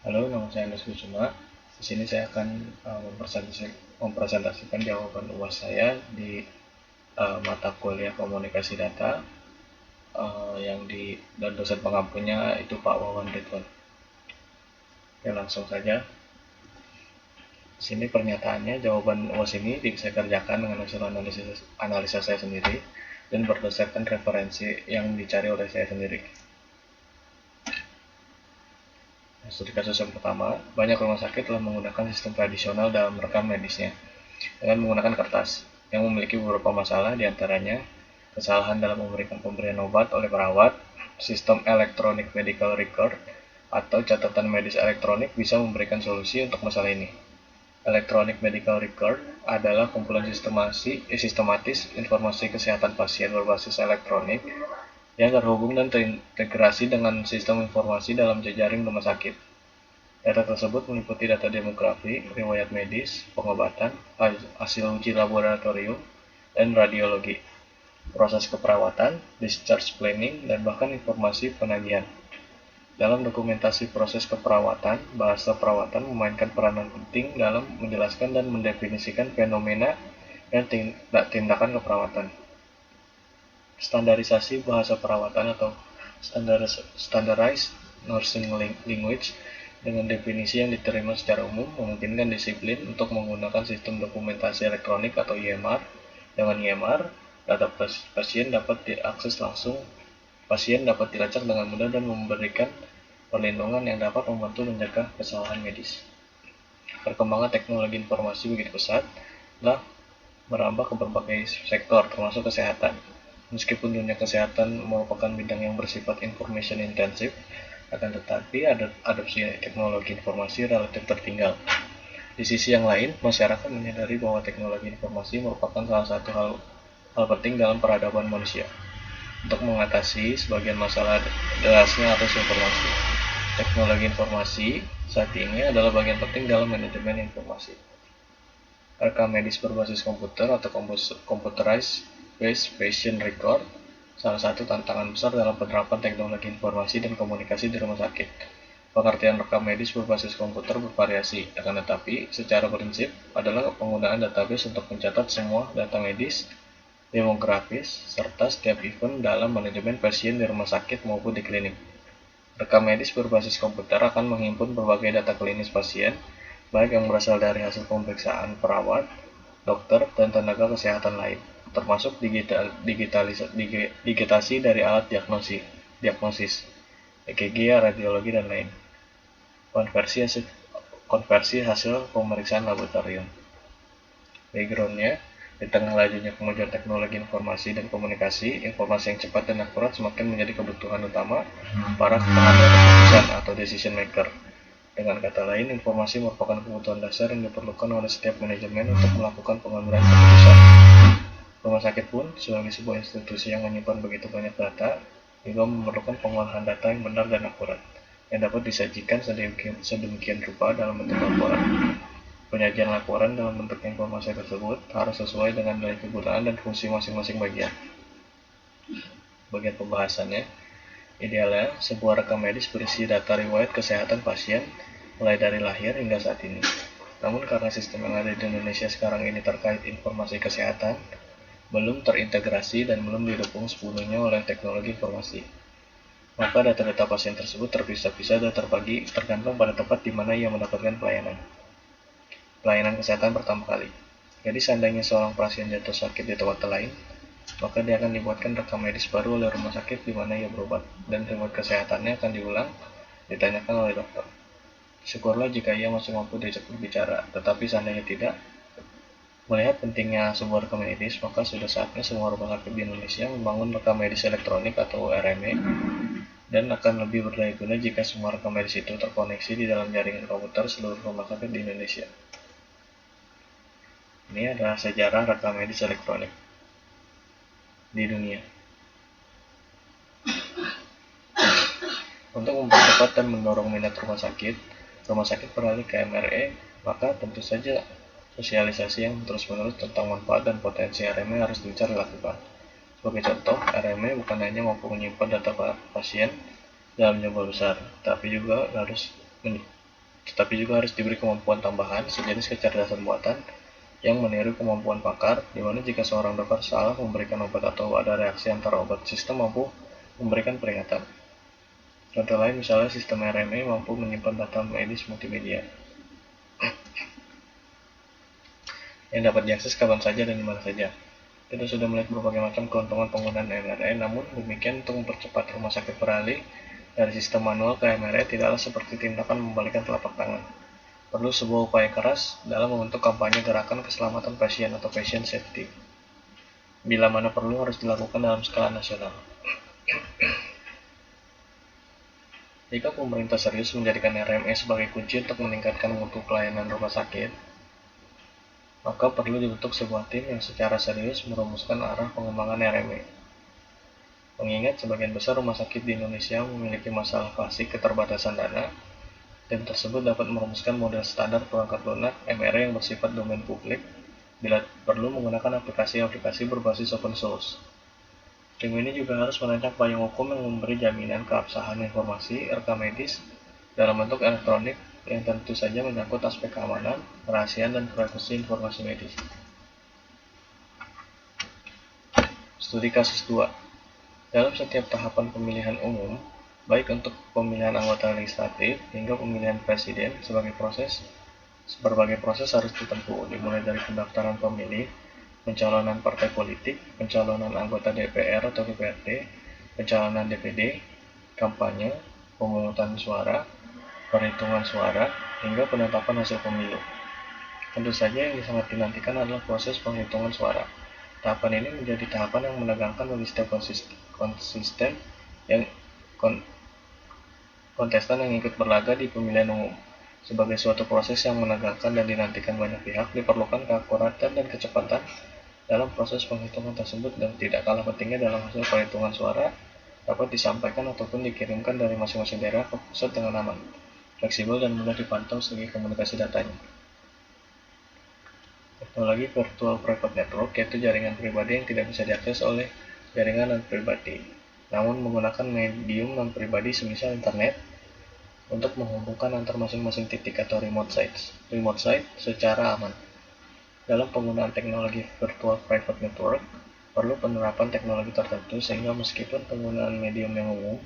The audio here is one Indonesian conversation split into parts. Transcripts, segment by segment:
Halo, nama saya Andes Kusuma. Di sini saya akan mempresentasikan jawaban UAS saya di mata kuliah komunikasi data dan dosen pengampunya itu Pak Wawan Ridwan. Oke, langsung saja. Di sini pernyataannya, jawaban UAS ini bisa kerjakan dengan hasil analisa saya sendiri dan berdasarkan referensi yang dicari oleh saya sendiri. Studi kasus yang pertama, banyak rumah sakit telah menggunakan sistem tradisional dalam merekam medisnya dengan menggunakan kertas, yang memiliki beberapa masalah, diantaranya kesalahan dalam memberikan pemberian obat oleh perawat. Sistem Electronic Medical Record atau catatan medis elektronik bisa memberikan solusi untuk masalah ini. Electronic Medical Record adalah kumpulan sistematis informasi kesehatan pasien berbasis elektronik yang terhubung dan terintegrasi dengan sistem informasi dalam jejaring rumah sakit. Data tersebut meliputi data demografi, riwayat medis, pengobatan, hasil uji laboratorium, dan radiologi, proses keperawatan, discharge planning, dan bahkan informasi penagihan. Dalam dokumentasi proses keperawatan, bahasa perawatan memainkan peranan penting dalam menjelaskan dan mendefinisikan fenomena dan tindakan keperawatan. Standarisasi bahasa perawatan atau standardized nursing language dengan definisi yang diterima secara umum memungkinkan disiplin untuk menggunakan sistem dokumentasi elektronik atau IMR. Dengan IMR, data pasien dapat diakses langsung, pasien dapat dilacak dengan mudah dan memberikan perlindungan yang dapat membantu menjaga kesalahan medis. Perkembangan teknologi informasi begitu pesat telah merambah ke berbagai sektor termasuk kesehatan. Meskipun dunia kesehatan merupakan bidang yang bersifat information intensive, akan tetapi adopsi teknologi informasi relatif tertinggal. Di sisi yang lain, masyarakat menyadari bahwa teknologi informasi merupakan salah satu hal penting dalam peradaban manusia untuk mengatasi sebagian masalah derasnya arus informasi. Teknologi informasi saat ini adalah bagian penting dalam manajemen informasi. Rekam medis berbasis komputer atau computerized based patient record salah satu tantangan besar dalam penerapan teknologi informasi dan komunikasi di rumah sakit. Pengertian rekam medis berbasis komputer bervariasi, akan tetapi secara prinsip adalah penggunaan database untuk mencatat semua data medis, demografis, serta setiap event dalam manajemen pasien di rumah sakit maupun di klinik. Rekam medis berbasis komputer akan menghimpun berbagai data klinis pasien, baik yang berasal dari hasil pemeriksaan perawat, dokter, dan tenaga kesehatan lain, termasuk digitasi dari alat diagnosis, EKG, radiologi, dan lain. Konversi hasil pemeriksaan laboratorium. Background-nya, di tengah lajunya kemajuan teknologi informasi dan komunikasi, informasi yang cepat dan akurat semakin menjadi kebutuhan utama para pengambil keputusan atau decision maker. Dengan kata lain, informasi merupakan kebutuhan dasar yang diperlukan oleh setiap manajemen untuk melakukan pengambilan keputusan. Rumah sakit pun, sebagai sebuah institusi yang menyimpan begitu banyak data, juga memerlukan pengolahan data yang benar dan akurat, yang dapat disajikan sedemikian rupa dalam bentuk laporan. Penyajian laporan dalam bentuk informasi tersebut harus sesuai dengan nilai kegunaan dan fungsi masing-masing bagian. Bagian pembahasannya, idealnya sebuah rekam medis berisi data riwayat kesehatan pasien mulai dari lahir hingga saat ini. Namun karena sistem yang ada di Indonesia sekarang ini terkait informasi kesehatan belum terintegrasi dan belum didukung sepenuhnya oleh teknologi informasi, maka data-data pasien tersebut terpisah-pisah dan terbagi tergantung pada tempat di mana ia mendapatkan pelayanan kesehatan pertama kali. Jadi seandainya seorang pasien jatuh sakit di tempat lain, maka dia akan dibuatkan rekam medis baru oleh rumah sakit di mana ia berobat, dan riwayat kesehatannya akan diulang, ditanyakan oleh dokter. Syukurlah jika ia masih mampu diajak berbicara, tetapi seandainya tidak, melihat pentingnya sebuah rekam medis, maka sudah saatnya semua rumah sakit di Indonesia membangun rekam medis elektronik atau RME, dan akan lebih berdaya guna jika semua rekam medis itu terkoneksi di dalam jaringan komputer seluruh rumah sakit di Indonesia. Ini adalah sejarah rekam medis elektronik di dunia. Untuk mempercepat dan mendorong minat rumah sakit beralih ke MRE, maka tentu saja sosialisasi yang terus-menerus tentang manfaat dan potensi RME harus gencar dilakukan. Sebagai contoh, RME bukan hanya mampu menyimpan data pasien dalam jumlah besar, tapi juga harus tetapi juga harus diberi kemampuan tambahan sejenis kecerdasan buatan yang meniru kemampuan pakar, di mana jika seorang dokter salah memberikan obat atau ada reaksi antara obat, sistem mampu memberikan peringatan. Contoh lain misalnya sistem RMA mampu menyimpan data medis multimedia yang dapat diakses kapan saja dan di mana saja. Kita sudah melihat berbagai macam keuntungan penggunaan MRI, namun demikian untuk mempercepat rumah sakit beralih dari sistem manual ke MRI tidaklah seperti tindakan membalikkan telapak tangan. Perlu sebuah upaya keras dalam membentuk kampanye gerakan keselamatan pasien atau patient safety. Bila mana perlu harus dilakukan dalam skala nasional. Jika pemerintah serius menjadikan RMA sebagai kunci untuk meningkatkan mutu pelayanan rumah sakit, maka perlu dibentuk sebuah tim yang secara serius merumuskan arah pengembangan RMA. Mengingat sebagian besar rumah sakit di Indonesia memiliki masalah klasik keterbatasan dana, tim tersebut dapat merumuskan model standar perangkat lunak MRI yang bersifat domain publik, bila perlu menggunakan aplikasi-aplikasi berbasis open source. Tim ini juga harus merancang payung hukum yang memberi jaminan keabsahan informasi rekam medis dalam bentuk elektronik yang tentu saja menyangkut aspek keamanan, kerahasiaan, dan privasi informasi medis. Studi kasus 2. Dalam setiap tahapan pemilihan umum, baik untuk pemilihan anggota legislatif hingga pemilihan presiden, berbagai proses harus ditempuh, dimulai dari pendaftaran pemilih, pencalonan partai politik, pencalonan anggota DPR atau DPRD, pencalonan DPD, kampanye, pemungutan suara, perhitungan suara, hingga penetapan hasil pemilu. Tentu saja yang sangat dinantikan adalah proses penghitungan suara. Tahapan ini menjadi tahapan yang menegangkan bagi setiap kontestan yang ikut berlaga di pemilihan umum. Sebagai suatu proses yang menegangkan dan dinantikan banyak pihak, diperlukan keakuratan dan kecepatan dalam proses penghitungan tersebut, dan tidak kalah pentingnya dalam hasil perhitungan suara dapat disampaikan ataupun dikirimkan dari masing-masing daerah ke pusat dengan aman, fleksibel, dan mudah dipantau segi komunikasi datanya. Teknologi Virtual Private Network yaitu jaringan pribadi yang tidak bisa diakses oleh jaringan non-pribadi, namun menggunakan medium non-pribadi semisal internet untuk menghubungkan antar masing-masing titik atau remote site secara aman. Dalam penggunaan teknologi Virtual Private Network, perlu penerapan teknologi tertentu sehingga meskipun penggunaan medium yang umum,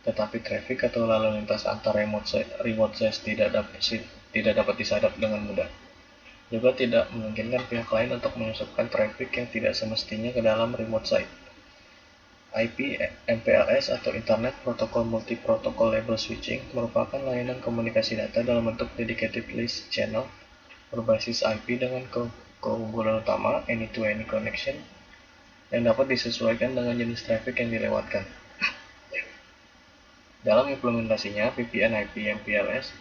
tetapi traffic atau lalu lintas antar remote sites tidak dapat disadap dengan mudah. Juga tidak memungkinkan pihak lain untuk menyusupkan traffic yang tidak semestinya ke dalam remote site. IP MPLS atau Internet Protocol Multi-Protocol Label Switching merupakan layanan komunikasi data dalam bentuk dedicated list channel berbasis IP dengan keunggulan utama any-to-any connection yang dapat disesuaikan dengan jenis traffic yang dilewatkan. Dalam implementasinya, VPN IP MPLS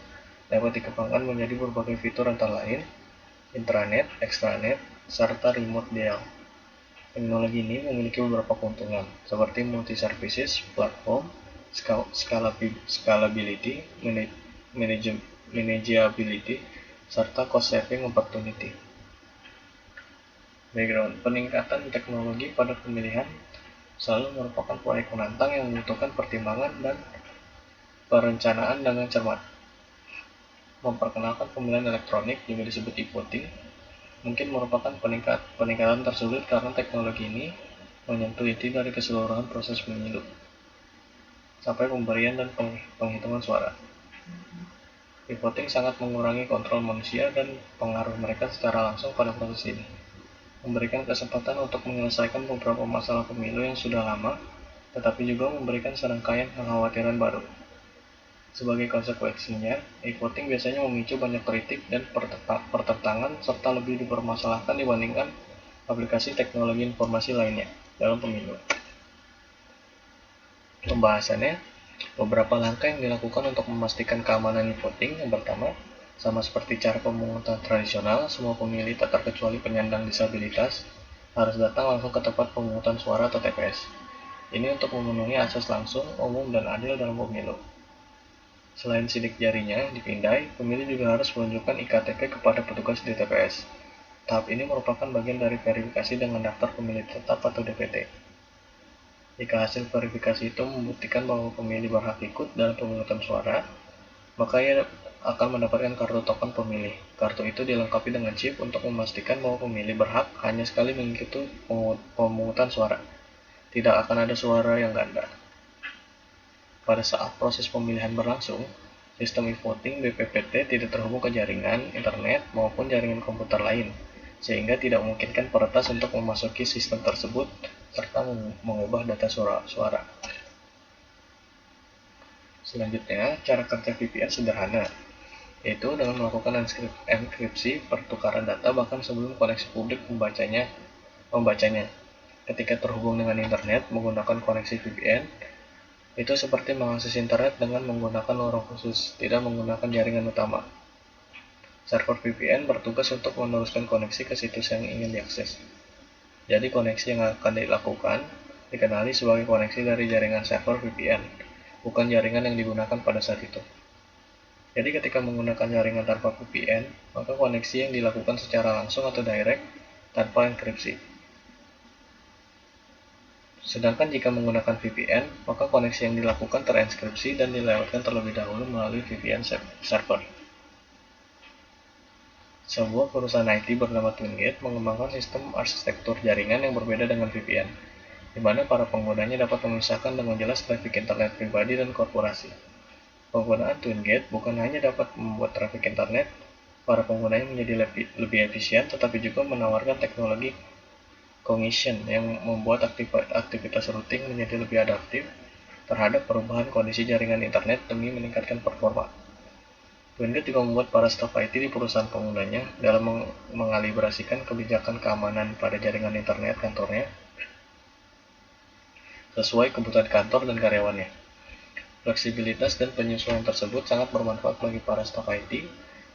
dapat dikembangkan menjadi berbagai fitur antara lain intranet, extranet, serta remote DL. Teknologi ini memiliki beberapa keuntungan, seperti multi-services, platform, scalability, manageability, serta cost-saving opportunity. Background: peningkatan teknologi pada pemilihan selalu merupakan proyek menantang yang membutuhkan pertimbangan dan perencanaan dengan cermat. Memperkenalkan pemilihan elektronik, juga disebut e-voting, mungkin merupakan peningkatan tersulit karena teknologi ini menyentuh inti dari keseluruhan proses pemilu, sampai pemberian dan penghitungan suara. E-voting sangat mengurangi kontrol manusia dan pengaruh mereka secara langsung pada proses ini, memberikan kesempatan untuk menyelesaikan beberapa masalah pemilu yang sudah lama, tetapi juga memberikan serangkaian kekhawatiran baru. Sebagai konsekuensinya, e-voting biasanya memicu banyak kritik dan pertentangan serta lebih dipermasalahkan dibandingkan aplikasi teknologi informasi lainnya dalam pemilu. Pembahasannya, beberapa langkah yang dilakukan untuk memastikan keamanan e-voting. Yang pertama, sama seperti cara pemungutan tradisional, semua pemilih tak terkecuali penyandang disabilitas harus datang langsung ke tempat pemungutan suara atau TPS. Ini untuk memenuhi asas langsung, umum, dan adil dalam pemilu. Selain sidik jarinya dipindai, pemilih juga harus menunjukkan iktp kepada petugas di TPS. Tahap ini merupakan bagian dari verifikasi dengan daftar pemilih tetap atau DPT. Jika hasil verifikasi itu membuktikan bahwa pemilih berhak ikut dalam pemungutan suara, maka ia akan mendapatkan kartu token pemilih. Kartu itu dilengkapi dengan chip untuk memastikan bahwa pemilih berhak hanya sekali mengikuti pemungutan suara. Tidak akan ada suara yang ganda. Pada saat proses pemilihan berlangsung, sistem e-voting BPPT tidak terhubung ke jaringan internet maupun jaringan komputer lain, sehingga tidak memungkinkan peretas untuk memasuki sistem tersebut serta mengubah data suara. Selanjutnya, cara kerja VPN sederhana, yaitu dengan melakukan enkripsi pertukaran data bahkan sebelum koneksi publik membacanya. Ketika terhubung dengan internet menggunakan koneksi VPN, itu seperti mengakses internet dengan menggunakan lorong khusus, tidak menggunakan jaringan utama. Server VPN bertugas untuk meneruskan koneksi ke situs yang ingin diakses. Jadi koneksi yang akan dilakukan dikenali sebagai koneksi dari jaringan server VPN, bukan jaringan yang digunakan pada saat itu. Jadi ketika menggunakan jaringan tanpa VPN, maka koneksi yang dilakukan secara langsung atau direct tanpa enkripsi. Sedangkan jika menggunakan VPN, maka koneksi yang dilakukan terenkripsi dan dilewatkan terlebih dahulu melalui VPN server. Sebuah perusahaan IT bernama TwinGate mengembangkan sistem arsitektur jaringan yang berbeda dengan VPN, di mana para penggunanya dapat memisahkan dengan jelas trafik internet pribadi dan korporasi. Penggunaan TwinGate bukan hanya dapat membuat trafik internet para penggunanya menjadi lebih efisien, tetapi juga menawarkan teknologi cognition yang membuat aktivitas routing menjadi lebih adaptif terhadap perubahan kondisi jaringan internet demi meningkatkan performa. TwinGate juga membuat para staf IT di perusahaan penggunanya dalam mengalibrasikan kebijakan keamanan pada jaringan internet kantornya sesuai kebutuhan kantor dan karyawannya. Fleksibilitas dan penyesuaian tersebut sangat bermanfaat bagi para staf IT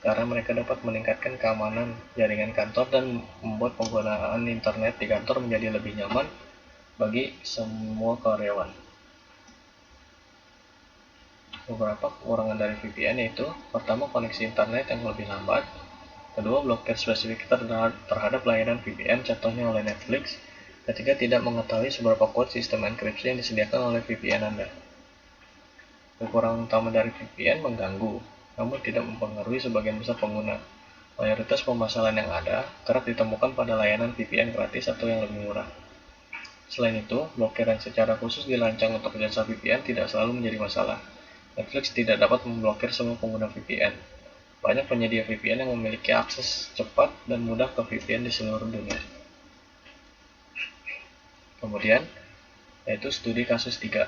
karena mereka dapat meningkatkan keamanan jaringan kantor dan membuat penggunaan internet di kantor menjadi lebih nyaman bagi semua karyawan. Beberapa kekurangan dari VPN yaitu: pertama, koneksi internet yang lebih lambat; kedua, blokir spesifik terhadap layanan VPN, contohnya oleh Netflix; ketiga, tidak mengetahui seberapa kuat sistem enkripsi yang disediakan oleh VPN Anda. Kekurangan utama dari VPN mengganggu, namun tidak mempengaruhi sebagian besar pengguna. Mayoritas permasalahan yang ada kerap ditemukan pada layanan VPN gratis atau yang lebih murah. Selain itu, blokiran secara khusus dirancang untuk jasa VPN tidak selalu menjadi masalah. Netflix tidak dapat memblokir semua pengguna VPN. Banyak penyedia VPN yang memiliki akses cepat dan mudah ke VPN di seluruh dunia. Kemudian, yaitu studi kasus 3.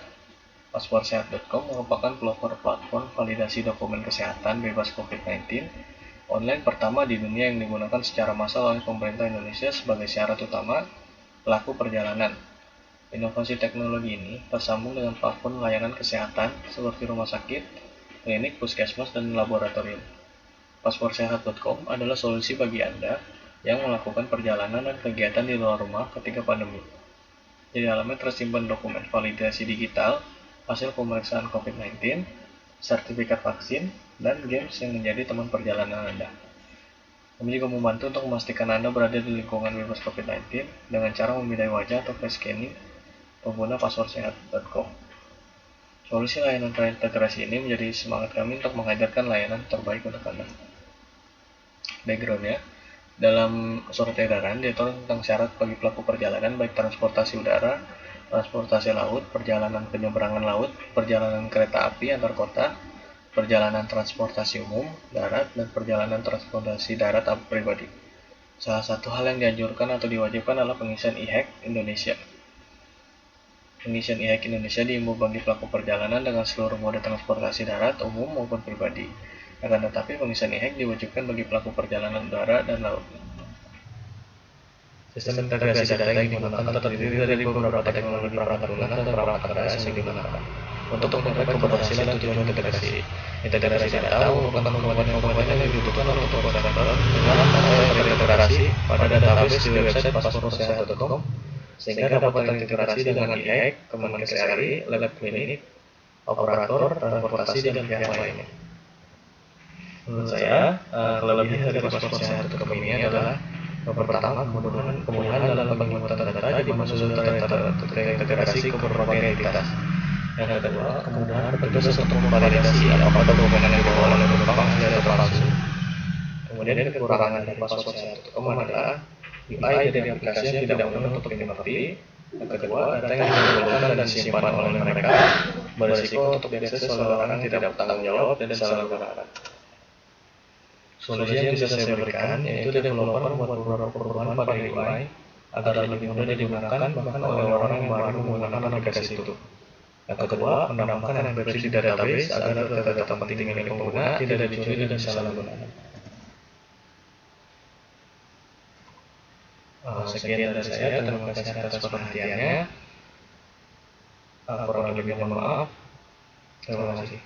Pasportsehat.com merupakan pelopor platform validasi dokumen kesehatan bebas COVID-19 online pertama di dunia yang digunakan secara massal oleh pemerintah Indonesia sebagai syarat utama pelaku perjalanan. Inovasi teknologi ini tersambung dengan platform layanan kesehatan seperti rumah sakit, klinik, puskesmas, dan laboratorium. Pasportsehat.com adalah solusi bagi Anda yang melakukan perjalanan dan kegiatan di luar rumah ketika pandemi. Di dalamnya tersimpan dokumen validasi digital, hasil pemeriksaan COVID-19, sertifikat vaksin, dan games yang menjadi teman perjalanan Anda. Kami juga membantu untuk memastikan Anda berada di lingkungan bebas COVID-19 dengan cara memindai wajah atau face scanning pengguna pasportsehat.com. Solusi layanan terintegrasi ini menjadi semangat kami untuk menghadirkan layanan terbaik untuk Anda. Background-nya, dalam surat edaran diatur tentang syarat bagi pelaku perjalanan baik transportasi udara, transportasi laut, perjalanan penyeberangan laut, perjalanan kereta api antar kota, perjalanan transportasi umum, darat, dan perjalanan transportasi darat pribadi. Salah satu hal yang dianjurkan atau diwajibkan adalah pengisian e-hack Indonesia. Pengisian e-hack Indonesia diimbau bagi pelaku perjalanan dengan seluruh moda transportasi darat, umum maupun pribadi. Akan tetapi pengisian e-hack diwajibkan bagi pelaku perjalanan udara dan laut. Sistem integrasi data yang digunakan terdiri dari beberapa teknologi perangkat lunak dan perangkat ADAS yang digunakan. Untuk mencapai keberhasilan tujuan integrasi data merupakan komponen yang dibutuhkan untuk operator dengan terintegrasi pada database di website pasportsehat.com sehingga dapat terintegrasi dengan e-hack, Kemenkes RI, lab klinik, operator, transportasi, dan pihak lainnya. Menurut saya, kelebihan dari pasportsehat.com ini adalah pertama, kemudahan dalam penginputan data di mana sudah terintegrasi ke berbagai entitas. Yang kedua, kemudahan petugas untuk memvalidasi apakah dokumen yang dibawa oleh penumpang asli atau palsu. Kemudian kekurangan dari password SHA.com adalah UI dari aplikasi yang tidak mudah untuk dimengerti. Yang kedua, data yang dikumpulkan dan disimpan oleh mereka berisiko untuk diakses oleh orang yang tidak bertanggung jawab dan disalahgunakan. Solusi yang bisa saya berikan yaitu developer membuat beberapa perubahan pada UI agar lebih mudah digunakan bahkan oleh orang yang baru menggunakan aplikasi itu. Yang kedua, menambahkan enkripsi di database agar data-data penting milik pengguna tidak dicuri dan disalahgunakan. Sekian dari saya, terima kasih atas perhatiannya. Kurang lebihnya mohon maaf. Terima kasih.